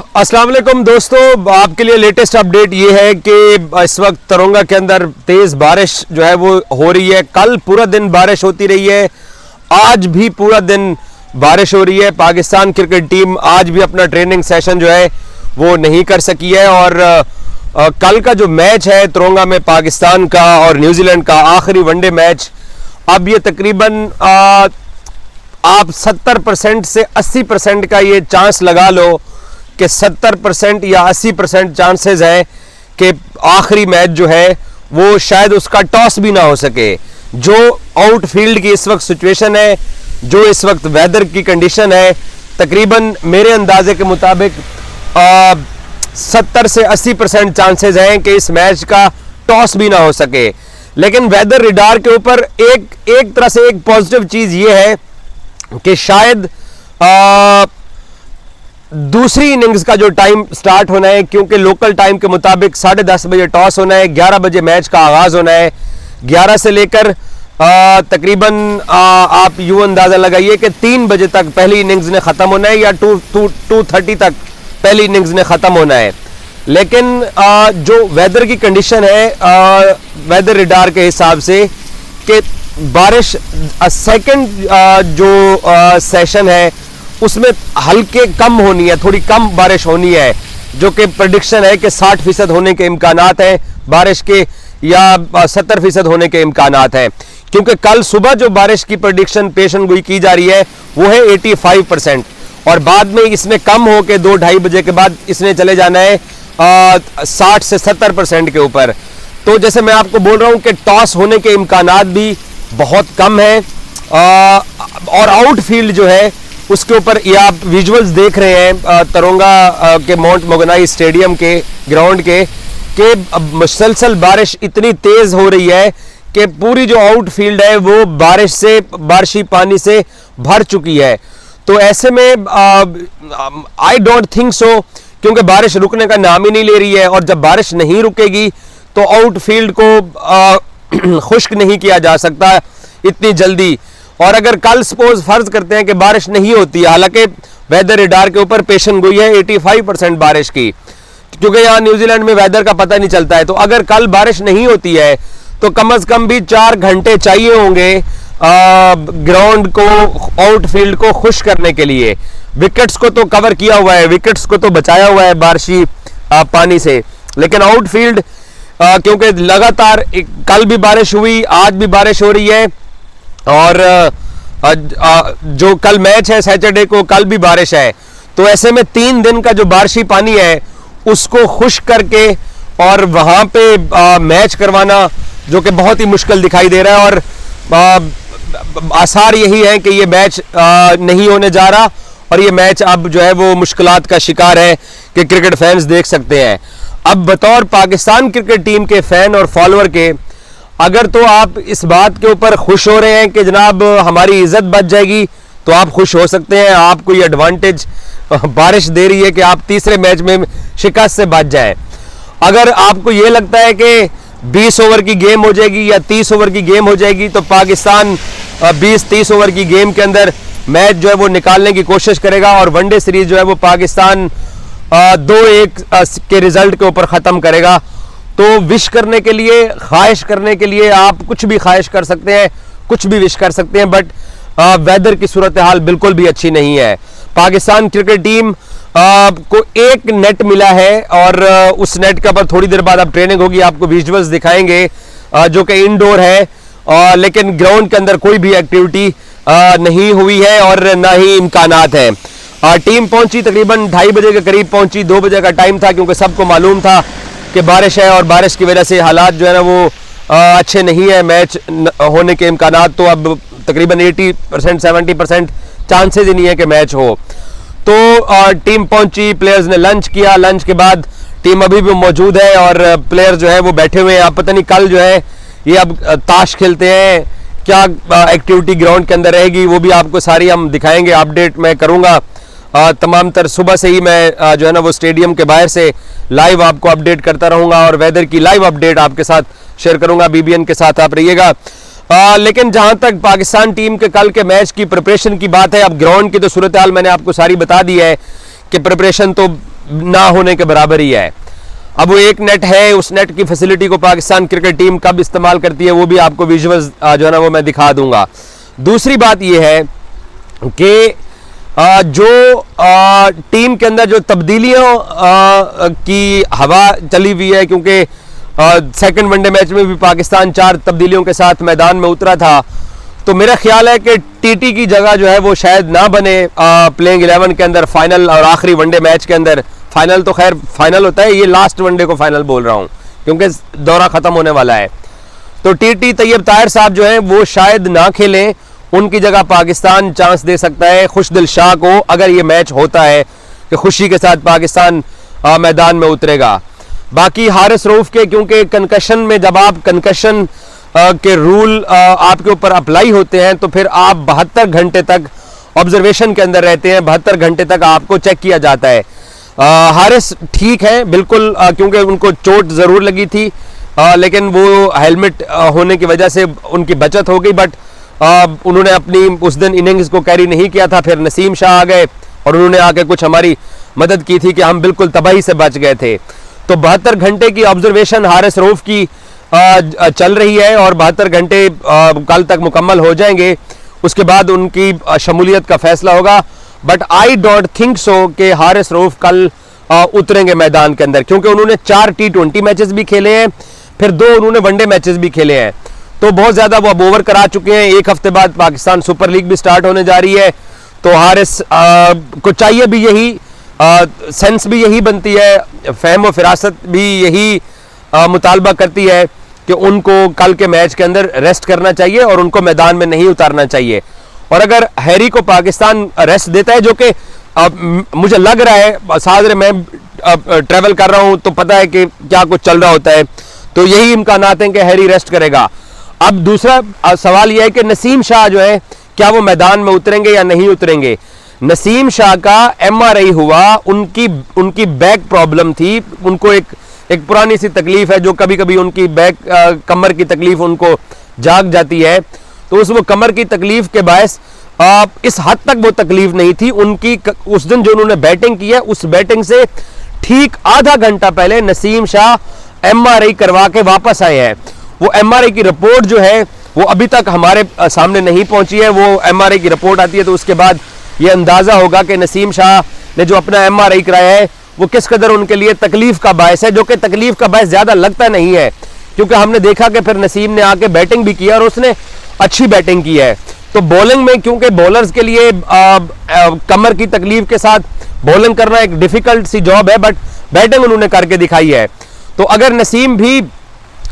अस्सलाम वालेकुम दोस्तों, आपके लिए लेटेस्ट अपडेट ये है कि इस वक्त तरोंगा के अंदर तेज़ बारिश जो है वो हो रही है। कल पूरा दिन बारिश होती रही है, आज भी पूरा दिन बारिश हो रही है। पाकिस्तान क्रिकेट टीम आज भी अपना ट्रेनिंग सेशन जो है वो नहीं कर सकी है और कल का जो मैच है तरोंगा में पाकिस्तान का और न्यूजीलैंड का आखिरी वनडे मैच, अब ये तकरीबन आप 70% से 80% का ये चांस लगा लो कि 70% या 80% चांसेस है कि आखिरी मैच जो है वो शायद उसका टॉस भी ना हो सके। जो आउटफील्ड की इस वक्त सिचुएशन है, जो इस वक्त वेदर की कंडीशन है, तकरीबन मेरे अंदाजे के मुताबिक 70 से 80% चांसेस हैं कि इस मैच का टॉस भी ना हो सके। लेकिन वेदर रिडार के ऊपर एक तरह से एक पॉजिटिव चीज़ ये है कि शायद दूसरी इनिंग्स का जो टाइम स्टार्ट होना है, क्योंकि लोकल टाइम के मुताबिक 10:30 बजे टॉस होना है, 11 बजे मैच का आगाज़ होना है। 11 से लेकर तकरीबन आप यूँ अंदाज़ा लगाइए कि 3 बजे तक पहली इनिंग्स ने ख़त्म होना है या 2:30 तक पहली इनिंग्स ने ख़त्म होना है। लेकिन जो वेदर की कंडीशन है वेदर रिडार के हिसाब से कि बारिश सेकंड जो सेशन है उसमें हल्के कम होनी है, थोड़ी कम बारिश होनी है, जो कि प्रेडिक्शन है कि 60% होने के इम्कानात हैं बारिश के या 70% होने के इम्कानात हैं। क्योंकि कल सुबह जो बारिश की प्रेडिक्शन पेशन गोई की जा रही है वो है 85% और बाद में इसमें कम हो के 2-2:30 बजे के बाद इसने चले जाना है 60 से 70% के ऊपर। तो जैसे मैं आपको बोल रहा हूँ कि टॉस होने के इम्कानात भी बहुत कम है और आउटफील्ड जो है उसके ऊपर ये आप विजुअल्स देख रहे हैं तरोंगा के माउंट मोगनाई स्टेडियम के ग्राउंड के कि मुसलसल बारिश इतनी तेज़ हो रही है कि पूरी जो आउटफील्ड है वो बारिशी पानी से भर चुकी है। तो ऐसे में आई डोंट थिंक सो, क्योंकि बारिश रुकने का नाम ही नहीं ले रही है और जब बारिश नहीं रुकेगी तो आउटफील्ड को खुश्क नहीं किया जा सकता इतनी जल्दी। और अगर कल सपोज फर्ज करते हैं कि बारिश नहीं होती है, हालांकि वेदर रिडार के ऊपर पेशन गोई है 85% बारिश की, क्योंकि यहाँ न्यूजीलैंड में वेदर का पता नहीं चलता है। तो अगर कल बारिश नहीं होती है तो कम से कम भी 4 घंटे चाहिए होंगे ग्राउंड को, आउटफील्ड को खुश करने के लिए। विकेट्स को तो कवर किया हुआ है, विकेट्स को तो बचाया हुआ है बारिशी पानी से, लेकिन आउटफील्ड क्योंकि लगातार कल भी बारिश हुई, आज भी बारिश हो रही है और जो कल मैच है सैटरडे को, कल भी बारिश है। तो ऐसे में 3 दिन का जो बारिशी पानी है उसको खुश्क करके और वहाँ पे मैच करवाना जो कि बहुत ही मुश्किल दिखाई दे रहा है और आसार यही है कि ये मैच नहीं होने जा रहा और ये मैच अब जो है वो मुश्किलात का शिकार है कि क्रिकेट फैंस देख सकते हैं। अब बतौर पाकिस्तान क्रिकेट टीम के फ़ैन और फॉलोअर के, अगर तो आप इस बात के ऊपर खुश हो रहे हैं कि जनाब हमारी इज़्ज़त बच जाएगी तो आप खुश हो सकते हैं। आपको ये एडवांटेज बारिश दे रही है कि आप तीसरे मैच में शिकस्त से बच जाएं। अगर आपको ये लगता है कि 20 ओवर की गेम हो जाएगी या 30 ओवर की गेम हो जाएगी तो पाकिस्तान 20-30 ओवर की गेम के अंदर मैच जो है वो निकालने की कोशिश करेगा और वनडे सीरीज जो है वो पाकिस्तान 2-1 के रिजल्ट के ऊपर ख़त्म करेगा। तो विश करने के लिए, ख्वाहिश करने के लिए आप कुछ भी ख्वाहिश कर सकते हैं, कुछ भी विश कर सकते हैं, बट वेदर की सूरत हाल बिल्कुल भी अच्छी नहीं है। पाकिस्तान क्रिकेट टीम को एक नेट मिला है और उस नेट के ऊपर थोड़ी देर बाद अब ट्रेनिंग होगी, आपको विजुअल्स दिखाएंगे जो कि इंडोर है, लेकिन ग्राउंड के अंदर कोई भी एक्टिविटी नहीं हुई है और ना ही इम्कानात है। टीम पहुंची तकरीबन 2:30 बजे के करीब पहुंची, 2 बजे का टाइम था क्योंकि सबको मालूम था कि बारिश है और बारिश की वजह से हालात जो है ना वो अच्छे नहीं है, मैच होने के इम्कानात तो अब तकरीबन 80% 70% चांसेस ही नहीं है कि मैच हो। तो टीम पहुंची, प्लेयर्स ने लंच किया, लंच के बाद टीम अभी भी मौजूद है और प्लेयर जो है वो बैठे हुए हैं। आप पता नहीं कल जो है ये अब ताश खेलते हैं, क्या एक्टिविटी ग्राउंड के अंदर रहेगी वो भी आपको सारी हम दिखाएंगे, अपडेट मैं करूँगा। तमाम तर सुबह से ही मैं जो है ना वो स्टेडियम के बाहर से लाइव आपको अपडेट करता रहूँगा और वेदर की लाइव अपडेट आपके साथ शेयर करूँगा। BBN के साथ आप रहिएगा। लेकिन जहां तक पाकिस्तान टीम के कल के मैच की प्रिपरेशन की बात है, अब ग्राउंड की तो सूरत हाल मैंने आपको सारी बता दी है कि प्रिपरेशन तो ना होने के बराबर ही है। अब वो एक नेट है, उस नेट की फैसिलिटी को पाकिस्तान क्रिकेट टीम कब इस्तेमाल करती है वो भी आपको विजुअल्स जो है ना वो मैं दिखा दूंगा। दूसरी बात ये है कि जो टीम के अंदर जो तब्दीलियों की हवा चली हुई है, क्योंकि सेकंड वनडे मैच में भी पाकिस्तान 4 तब्दीलियों के साथ मैदान में उतरा था, तो मेरा ख्याल है कि टीटी की जगह जो है वो शायद ना बने प्लेइंग 11 के अंदर फाइनल और आखिरी वनडे मैच के अंदर। फाइनल तो खैर फाइनल होता है, ये लास्ट वनडे को फाइनल बोल रहा हूँ क्योंकि दौरा ख़त्म होने वाला है। तो टीटी तैयब ताहिर साहब जो है वो शायद ना खेलें, उनकी जगह पाकिस्तान चांस दे सकता है खुशदिल शाह को, अगर ये मैच होता है कि खुशी के साथ पाकिस्तान मैदान में उतरेगा। बाकी हारिस रऊफ के, क्योंकि कंकशन में जब आप कंकशन के रूल आपके ऊपर अप्लाई होते हैं तो फिर आप 72 घंटे तक ऑब्जर्वेशन के अंदर रहते हैं, 72 घंटे तक आपको चेक किया जाता है। हारिस ठीक है बिल्कुल, क्योंकि उनको चोट ज़रूर लगी थी, लेकिन वो हेलमेट होने की वजह से उनकी बचत हो गई, बट उन्होंने अपनी उस दिन इनिंग्स को कैरी नहीं किया था। फिर नसीम शाह आ गए और उन्होंने आके कुछ हमारी मदद की थी कि हम बिल्कुल तबाही से बच गए थे। तो 72 घंटे की ऑब्जर्वेशन हारिस रऊफ की चल रही है और 72 घंटे कल तक मुकम्मल हो जाएंगे, उसके बाद उनकी शमूलियत का फैसला होगा। But I don't think so कि हारिस रऊफ कल उतरेंगे मैदान के अंदर, क्योंकि उन्होंने 4 T20 मैचेस भी खेले हैं, फिर 2 उन्होंने वनडे मैचेस भी खेले हैं, तो बहुत ज़्यादा वो अब ओवर करा चुके हैं। एक हफ्ते बाद पाकिस्तान सुपर लीग भी स्टार्ट होने जा रही है, तो हारिस को चाहिए भी यही, सेंस भी यही बनती है, फहम व फिरासत भी यही मुतालबा करती है कि उनको कल के मैच के अंदर रेस्ट करना चाहिए और उनको मैदान में नहीं उतारना चाहिए। और अगर हैरी को पाकिस्तान रेस्ट देता है, जो कि मुझे लग रहा है, सादरे मैं ट्रैवल कर रहा हूं तो पता है कि क्या कुछ चल रहा होता है, तो यही इम्कानात हैं कि हैरी रेस्ट करेगा। अब दूसरा सवाल यह है कि नसीम शाह जो है क्या वो मैदान में उतरेंगे या नहीं उतरेंगे। नसीम शाह का MRI हुआ, उनकी बैक प्रॉब्लम थी, उनको एक पुरानी सी तकलीफ है जो कभी कभी उनकी बैक कमर की तकलीफ उनको जाग जाती है, तो उस वो कमर की तकलीफ के बायस इस हद तक वो तकलीफ नहीं थी उनकी। उस दिन जो उन्होंने बैटिंग की है, उस बैटिंग से ठीक आधा घंटा पहले नसीम शाह MRI करवा के वापस आए हैं। वो MRI की रिपोर्ट जो है वो अभी तक हमारे सामने नहीं पहुंची है। वो MRI की रिपोर्ट आती है तो उसके बाद ये अंदाज़ा होगा कि नसीम शाह ने जो अपना MRI कराया है वो किस कदर उनके लिए तकलीफ का बायस है, जो कि तकलीफ का बायस ज़्यादा लगता नहीं है, क्योंकि हमने देखा कि फिर नसीम ने आके बैटिंग भी किया और उसने अच्छी बैटिंग की है। तो बॉलिंग में, क्योंकि बॉलर्स के लिए कमर की तकलीफ के साथ बॉलिंग करना एक डिफ़िकल्ट सी जॉब है, बट बैटिंग उन्होंने करके दिखाई है। तो अगर नसीम भी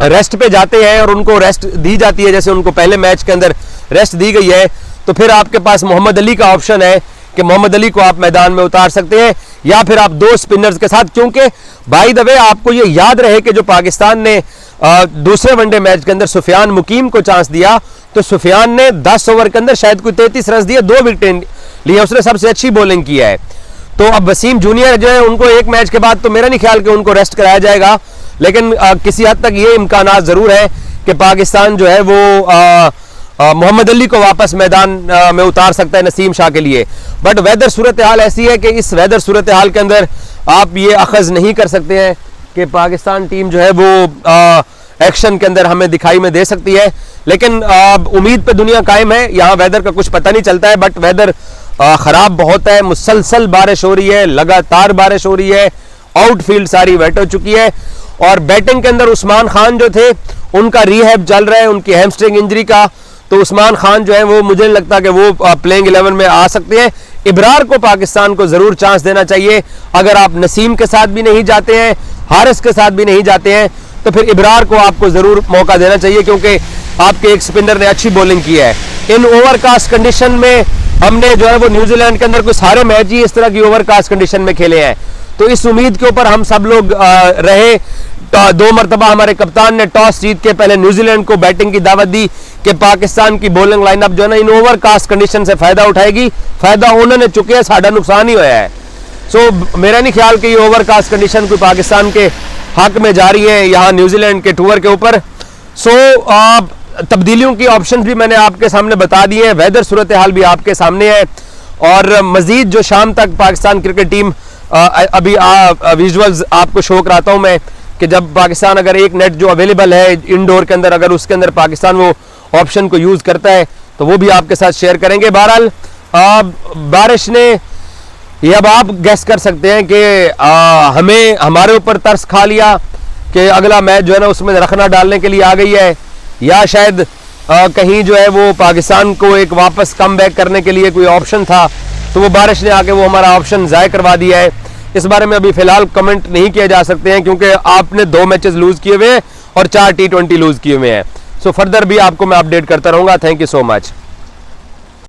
रेस्ट पे जाते हैं और उनको रेस्ट दी जाती है जैसे उनको पहले मैच के अंदर रेस्ट दी गई है, तो फिर आपके पास मोहम्मद अली का ऑप्शन है कि मोहम्मद अली को आप मैदान में उतार सकते हैं, या फिर आप 2 स्पिनर्स के साथ। क्योंकि बाय द वे आपको ये याद रहे कि जो पाकिस्तान ने दूसरे वनडे मैच के अंदर सुफियान मुकीम को चांस दिया, तो सुफियान ने 10 ओवर के अंदर शायद कोई 33 रन दिए, 2 विकेटें लिए, उसने सबसे अच्छी बॉलिंग की है। तो अब वसीम जूनियर जो है उनको एक मैच के बाद तो मेरा नहीं ख्याल कि उनको रेस्ट कराया जाएगा, लेकिन किसी हद तक ये इम्कानात ज़रूर है कि पाकिस्तान जो है वो मोहम्मद अली को वापस मैदान में उतार सकता है नसीम शाह के लिए। बट वेदर सूरत हाल ऐसी है कि इस वेदर सूरत हाल के अंदर आप ये अखज़ नहीं कर सकते हैं कि पाकिस्तान टीम जो है वो एक्शन के अंदर हमें दिखाई में दे सकती है, लेकिन उम्मीद पे दुनिया कायम है। यहाँ वेदर का कुछ पता नहीं चलता है, बट वेदर ख़राब बहुत है, मुसलसल बारिश हो रही है, लगातार बारिश हो रही है, आउटफील्ड सारी वेट हो चुकी है। और बैटिंग के अंदर उस्मान खान जो थे उनका रीहैब चल रहा है उनकी हैमस्ट्रिंग इंजरी का, तो उस्मान खान जो है वो मुझे नहीं लगता कि वो प्लेइंग 11 में आ सकते हैं। इब्रार को पाकिस्तान को ज़रूर चांस देना चाहिए। अगर आप नसीम के साथ भी नहीं जाते हैं, हारिस के साथ भी नहीं जाते हैं, तो फिर इब्रार को आपको ज़रूर मौका देना चाहिए, क्योंकि आपके एक स्पिनर ने अच्छी बॉलिंग की है। इन ओवरकास्ट कंडीशन में हमने जो है वो न्यूजीलैंड के अंदर कुछ सारे मैच ही इस तरह की ओवरकास्ट कंडीशन में खेले हैं, तो इस उम्मीद के ऊपर हम सब लोग रहे। 2 मरतबा हमारे कप्तान ने टॉस जीत के पहले न्यूजीलैंड को बैटिंग की दावत दी कि पाकिस्तान की बॉलिंग लाइनअप जो है ना इन ओवरकास्ट कंडीशन से फ़ायदा उठाएगी। फ़ायदा उन्होंने चुके हैं, साड़ा नुकसान ही होया है। सो मेरा नहीं ख्याल कि ये ओवरकास्ट कंडीशन कोई पाकिस्तान के हक में जा रही है यहाँ न्यूजीलैंड के टूर के ऊपर। सो तब्दीलियों की ऑप्शन भी मैंने आपके सामने बता दिए हैं, वेदर सूरत हाल भी आपके सामने है, और मज़ीद जो शाम तक पाकिस्तान क्रिकेट टीम अभी विजुअल्स आपको शो कराता हूं मैं कि जब पाकिस्तान अगर एक नेट जो अवेलेबल है इंडोर के अंदर, अगर उसके अंदर पाकिस्तान वो ऑप्शन को यूज़ करता है तो वो भी आपके साथ शेयर करेंगे। बहरहाल बारिश ने, ये अब आप गैस कर सकते हैं कि हमें हमारे ऊपर तरस खा लिया कि अगला मैच जो है ना उसमें रखना डालने के लिए आ गई है, या शायद कहीं जो है वो पाकिस्तान को एक वापस कम बैक करने के लिए कोई ऑप्शन था, तो वो बारिश ने आके वो हमारा ऑप्शन ज़ाय करवा दिया है। इस बारे में अभी फ़िलहाल कमेंट नहीं किए जा सकते हैं क्योंकि आपने 2 मैचेस लूज़ किए हुए और 4 T20 लूज़ किए हुए हैं। सो फर्दर भी आपको मैं अपडेट करता रहूँगा। Thank you so much.